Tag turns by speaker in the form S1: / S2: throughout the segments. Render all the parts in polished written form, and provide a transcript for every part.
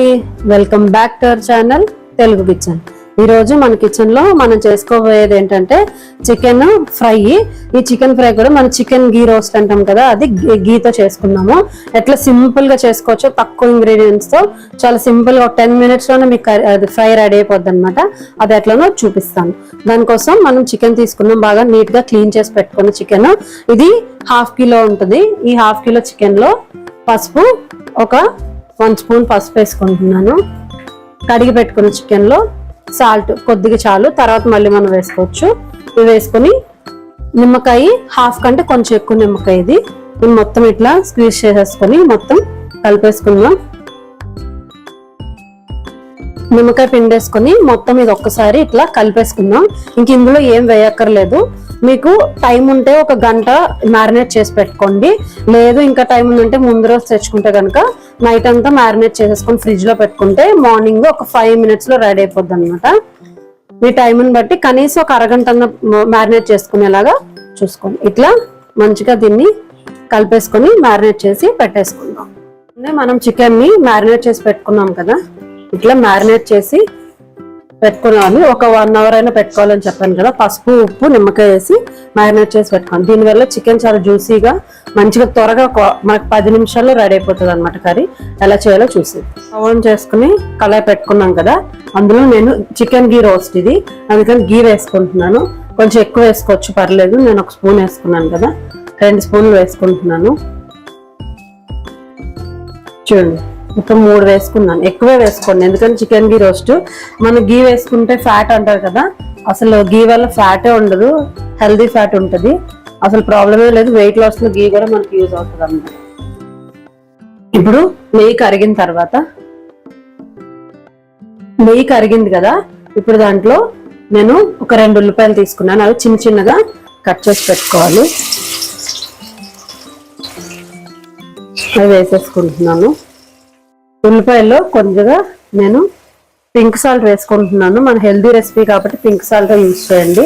S1: అండి, welcome back to our channel Telugu kitchen. ఈ రోజు మన కిచెన్ లో మనం చేసుకోబోయేది ఏంటంటే చికెన్ ఫ్రై. ఈ చికెన్ ఫ్రై కూడా మనం చికెన్ గీ రోస్ట్ అంటాం కదా, అది గీతో చేసుకున్నాము. ఎట్లా సింపుల్ గా చేసుకోవచ్చో తక్కువ ఇంగ్రీడియంట్స్ తో చాలా సింపుల్ గా 10 minutes లోనే మీకు అది ఫ్రై రెడీ అయిపోద్ది అనమాట. అది ఎట్లానో చూపిస్తాను. దానికోసం మనం చికెన్ తీసుకున్నాం, బాగా నీట్ గా క్లీన్ చేసి పెట్టుకున్న చికెన్. ఇది 1/2 kilo ఉంటుంది. ఈ 1/2 kilo చికెన్ లో పసుపు, ఒక 1 spoon పసుపు వేసుకుంటున్నాను. కడిగి పెట్టుకున్న చికెన్ లో సాల్ట్ కొద్దిగా చాలు, తర్వాత మళ్ళీ మనం వేసుకోవచ్చు. ఇవి వేసుకొని నిమ్మకాయ 1/2 కంటే కొంచెం ఎక్కువ నిమ్మకాయ, ఇది మొత్తం ఇట్లా స్క్వీజ్ చేసేసుకొని మొత్తం కలిపేసుకుందాం. నిమ్మకాయ పిండేసుకొని మొత్తం ఇది ఒక్కసారి ఇట్లా కలిపేసుకుందాం. ఇంక ఇందులో ఏం వేయక్కర్లేదు. మీకు టైం ఉంటే 1 గంట మ్యారినేట్ చేసి పెట్టుకోండి. లేదు ఇంకా టైం ఉందంటే ముందు రోజు తెచ్చుకుంటే కనుక నైట్ అంతా మ్యారినేట్ చేసేసుకొని ఫ్రిడ్జ్ లో పెట్టుకుంటే మార్నింగ్ ఒక 5 minutes లో రెడీ అయిపోద్ది అనమాట. మీ టైంని బట్టి కనీసం ఒక అరగంట మ్యారినేట్ చేసుకునేలాగా చూసుకోండి. ఇట్లా మంచిగా దీన్ని కలిపేసుకొని మ్యారినేట్ చేసి పెట్టేసుకుందాం. మనం చికెన్ ని మ్యారినేట్ చేసి పెట్టుకున్నాం కదా, ఇట్లా మ్యారినేట్ చేసి పెట్టుకున్నాను. ఒక 1 hour అయినా పెట్టుకోవాలని చెప్పాను కదా. పసుపు, ఉప్పు, నిమ్మకాయ వేసి మ్యారినేట్ చేసి పెట్టుకోండి. దీనివల్ల చికెన్ చాలా జ్యూసీగా మంచిగా త్వరగా మనకు 10 నిమిషాల్లో రెడీ అయిపోతుంది అనమాట కర్రీ. ఎలా చేయాలో చూసి ఓవెన్ చేసుకుని కళాయి పెట్టుకున్నాం కదా, అందులో నేను చికెన్ గీ రోస్ట్ ఇది, అందుకని గీ వేసుకుంటున్నాను. కొంచెం ఎక్కువ వేసుకోవచ్చు, పర్లేదు. నేను 1 spoon వేసుకున్నాను కదా, 2 spoons వేసుకుంటున్నాను. చూడండి, ఇంకా 3 వేసుకున్నాను. ఎక్కువే వేసుకోండి, ఎందుకంటే చికెన్ గీ రోస్ట్ మనం గీ వేసుకుంటే ఫ్యాట్ అంటారు కదా, అసలు గీ వల్ల ఫ్యాటే ఉండదు, హెల్దీ ఫ్యాట్ ఉంటుంది. అసలు ప్రాబ్లమే లేదు. వెయిట్ లాస్ లో గీ కూడా మనకి యూజ్ అవుతుంది అన్నమాట. ఇప్పుడు నెయ్యి కరిగిన తర్వాత, నెయ్యి కరిగింది కదా, ఇప్పుడు దాంట్లో నేను ఒక 2 ఉల్లిపాయలు తీసుకున్నాను. అవి చిన్న చిన్నగా కట్ చేసి పెట్టుకోవాలి. అవి వేసేసుకుంటున్నాను. ఉల్లిపాయల్లో కొంచెంగా నేను పింక్ సాల్ట్ వేసుకుంటున్నాను. మన హెల్దీ రెసిపీ కాబట్టి పింక్ సాల్ట్ యూజ్ చేయండి.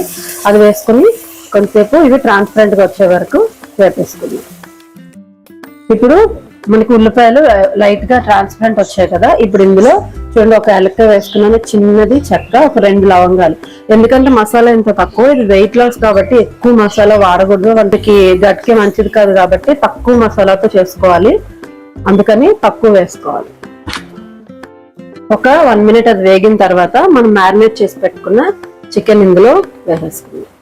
S1: అది వేసుకుని కొంచెంసేపు ఇవి ట్రాన్స్పరెంట్ గా వచ్చే వరకు వేపేసుకుందాం. ఇప్పుడు మనకి ఉల్లిపాయలు లైట్ గా ట్రాన్స్పరెంట్ వచ్చాయి కదా, ఇప్పుడు ఇందులో చూడండి ఒక యాలక్కాయ వేసుకున్నాను, చిన్నది చెక్క, ఒక 2 లవంగాలు. ఎందుకంటే మసాలా ఇంత తక్కువ, ఇది వెయిట్ లాస్ కాబట్టి ఎక్కువ మసాలా వాడకూడదు, వంటకి గట్కి మంచిది కాదు కాబట్టి తక్కువ మసాలాతో చేసుకోవాలి, అందుకని తక్కువ వేసుకోవాలి. ఒక 1 minute అది వేగిన తర్వాత మనం మ్యారినేట్ చేసి పెట్టుకున్న చికెన్ ఇందులో వేసేసుకుందాం.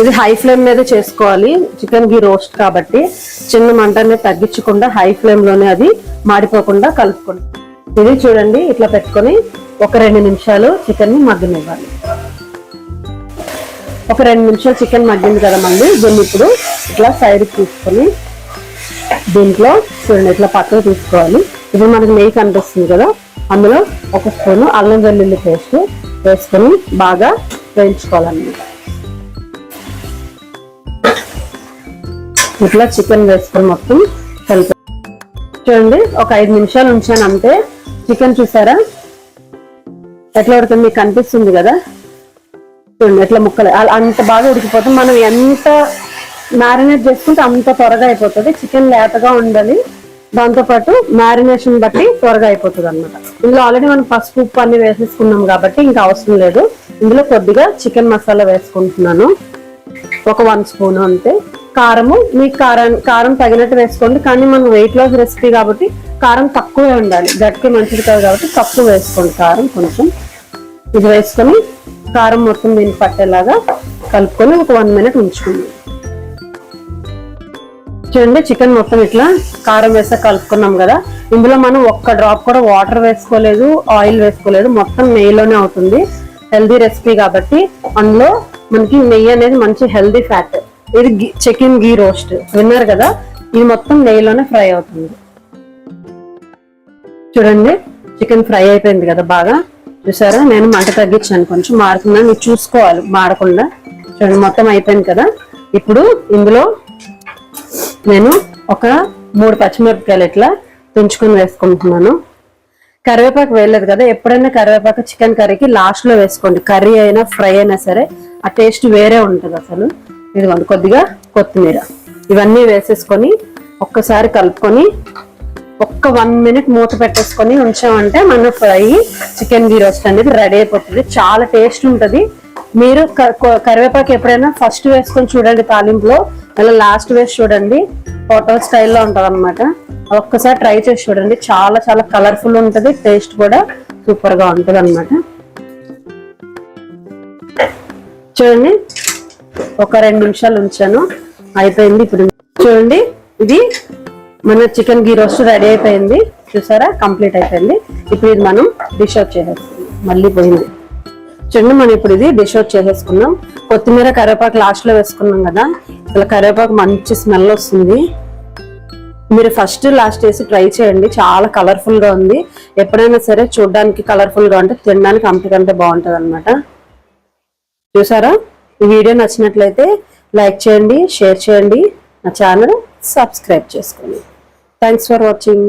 S1: ఇది హై ఫ్లేమ్ మీద చేసుకోవాలి, చికెన్ గీ రోస్ట్ కాబట్టి చిన్న మంటనే తగ్గించకుండా హై ఫ్లేమ్ లోనే అది మాడిపోకుండా కలుపుకోండి. ఇది చూడండి, ఇట్లా పెట్టుకొని ఒక 2 నిమిషాలు చికెన్ ని మగ్గనివ్వాలి. ఒక 2 నిమిషాలు చికెన్ మగ్గింది కదా, మళ్ళీ దీన్ని ఇప్పుడు ఇట్లా సైడ్ తీసుకొని దీంట్లో చూడండి ఇట్లా పక్కకు తీసుకోవాలి. ఇప్పుడు మనకి నెయ్యి కనిపిస్తుంది కదా, అందులో 1 spoon అల్లం వెల్లుల్లి పేస్ట్ వేసుకొని బాగా వేయించుకోవాలన్నమాట. ఇట్లా చికెన్ వేసుకొని మొత్తం కలిపి చూడండి, ఒక 5 నిమిషాలు ఉంచాను అంతే. చికెన్ చూసారా ఎట్లా ఉడుతుంది, మీకు కనిపిస్తుంది కదా. చూడండి ఎట్లా ముక్కలు అంత బాగా ఉడికిపోతుంది. మనం ఎంత మ్యారినేట్ చేసుకుంటే అంత త్వరగా అయిపోతుంది. చికెన్ లేతగా ఉండాలి, దాంతోపాటు మ్యారినేషన్ బట్టి త్వరగా అయిపోతుంది అనమాట. ఇందులో ఆల్రెడీ మనం పసుపు, ఉప్పు అన్ని వేసేసుకున్నాం కాబట్టి ఇంకా అవసరం లేదు. ఇందులో కొద్దిగా చికెన్ మసాలా వేసుకుంటున్నాను, ఒక 1 spoon అంతే. కారము మీకు కారం తగినట్టు వేసుకోండి, కానీ మనం వెయిట్ లాస్ రెసిపీ కాబట్టి కారం తక్కువే ఉండాలి, గట్టికి మంచిది కాదు కాబట్టి తక్కువ వేసుకోండి కారం కొంచెం. ఇది వేసుకొని కారం మొత్తం దీనికి పట్టేలాగా కలుపుకొని ఒక 1 minute ఉంచుకుందాం. చూడండి చికెన్ మొత్తం ఇట్లా కారం వేస్తే కలుపుకున్నాం కదా, ఇందులో మనం 1 drop కూడా వాటర్ వేసుకోలేదు, ఆయిల్ వేసుకోలేదు, మొత్తం నెయ్యిలోనే అవుతుంది. హెల్దీ రెసిపీ కాబట్టి అందులో మనకి నెయ్యి అనేది మంచి హెల్దీ ఫ్యాట్. ఇది చికెన్ గీ రోస్ట్ విన్నారు కదా, ఇది మొత్తం నెయ్యిలోనే ఫ్రై అవుతుంది. చూడండి చికెన్ ఫ్రై అయిపోయింది కదా బాగా, చూసారా. నేను మంట తగ్గించాను, కొంచెం మాడుతుందని మీరు చూసుకోవాలి మాడకుండా. చూడండి మొత్తం అయిపోయింది కదా. ఇప్పుడు ఇందులో నేను ఒక 3 పచ్చిమిరపకాయలు ఇట్లా తుంచుకొని వేసుకుంటున్నాను. కరివేపాకు వేయలేదు కదా, ఎప్పుడైనా కరివేపాకు చికెన్ కర్రీకి లాస్ట్ లో వేసుకోండి. కర్రీ అయినా ఫ్రై అయినా సరే ఆ టేస్ట్ వేరే ఉంటుంది అసలు. ఇదిగోండి కొద్దిగా కొత్తిమీర, ఇవన్నీ వేసేసుకొని ఒక్కసారి కలుపుకొని ఒక్క 1 మినిట్ మూత పెట్టేసుకొని ఉంచామంటే మన ఫ్రై చికెన్ గీ రోస్ట్ అనేది రెడీ అయిపోతుంది. చాలా టేస్ట్ ఉంటుంది. మీరు కరివేపాకు ఎప్పుడైనా ఫస్ట్ వేసుకొని చూడండి తాలింపులో, మళ్ళీ లాస్ట్ వేసి చూడండి. హోటల్ స్టైల్లో ఉంటుంది అనమాట. ఒక్కసారి ట్రై చేసి చూడండి. చాలా చాలా కలర్ఫుల్ ఉంటుంది, టేస్ట్ కూడా సూపర్ గా ఉంటుంది అనమాట. చూడండి ఒక 2 నిమిషాలు ఉంచాను, అయిపోయింది. ఇప్పుడు చూడండి ఇది మన చికెన్ గీ రోస్ట్ రెడీ అయిపోయింది. చూసారా, కంప్లీట్ అయిపోయింది. ఇప్పుడు ఇది మనం డిష్ అవుట్ చేసేసుకున్నాం. మళ్ళీ పోయింది చూడండి. మనం ఇప్పుడు ఇది డిష్ అవుట్ చేసేసుకున్నాం. కొత్తిమీర కరివేపాకు లాస్ట్ లో వేసుకున్నాం కదా, ఇలా కరివేపాకు మంచి స్మెల్ వస్తుంది. మీరు ఫస్ట్ లాస్ట్ వేసి ట్రై చేయండి. చాలా కలర్ఫుల్ గా ఉంది. ఎప్పుడైనా సరే చూడడానికి కలర్ఫుల్ గా ఉంటే తినడానికి అంతకంటే బాగుంటది అనమాట. చూసారా, ఈ వీడియో నచ్చినట్లయితే లైక్ చేయండి, షేర్ చేయండి, నా ఛానల్ సబ్స్క్రైబ్ చేసుకోండి. Thanks for watching.